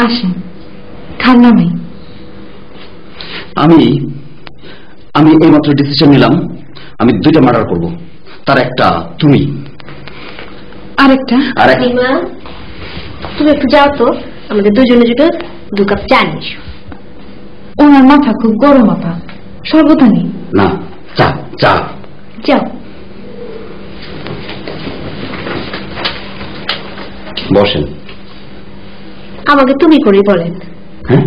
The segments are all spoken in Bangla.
আসেন, খান নামাই। আমি আমি এইমাত্র ডিসিশন নিলাম, আমি 2টা মার্ডার করব, তার একটা তুমি, আরেকটা তুমি একটু যাও তো, আমাদের দুজনে জুটো 2 কাপ চা নিস। ওনার মাথা খুব গরম, মাথা শরবত আনি। না, চা চা। যাও। বসেন। আমাকে তুমি করেই বলেন। হ্যাঁ,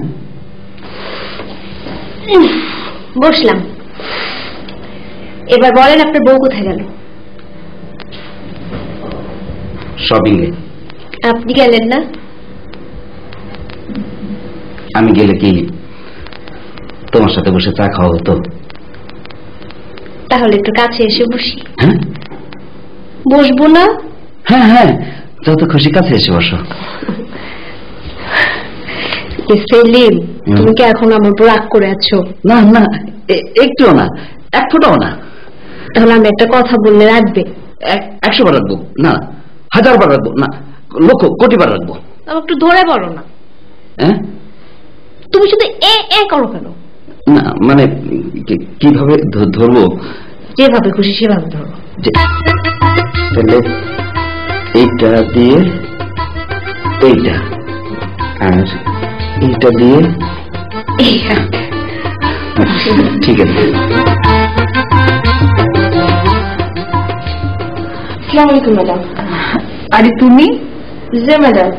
বসলাম। এবার বলেন আপনার বউ কোথায় গেল? শপিং এ। আপনি গেলেন না? আমি গেলে কি তোমার সাথে বসে চা খাওয়া হতো? তাহলে একটু কাছে এসে বসি। হ্যাঁ, বসবো না? হ্যাঁ হ্যাঁ, যত খুশি কাছে এসে বসো। সেলিম, তুমি কি এখন আমার উপর রাগ করে আছো? না না, একটুও না, 1 ফোঁটাও না। তাহলে আমি একটা কথা বললে রাখবে? 100 বার রাখবো না, 1000 বার রাখবো না, লক্ষ কোটি বার রাখবো। আমার একটু ধরে বলো না। হ্যাঁ, তুমি শুধু এ করো কেন? না মানে কিভাবে ধরবো? যেভাবে খুশি সেভাবে ধরো। তাহলে এইটা দিয়ে এইটা, আর এইটা দিয়ে ঠিক আছে। আসসালামু আলাইকুম ম্যাডাম। আরে তুমি? জি ম্যাডাম।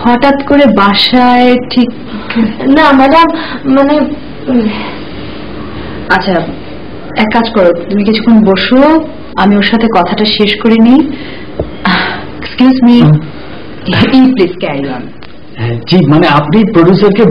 হঠাৎ করে বাসায়? ঠিক না ম্যাডাম, মানে আচ্ছা, এক কাজ করো, তুমি কিছুক্ষণ বসো, আমি ওর সাথে কথাটা শেষ করে নিই। Excuse me, please carry on. জি, মানে আপনি প্রডিউসারকে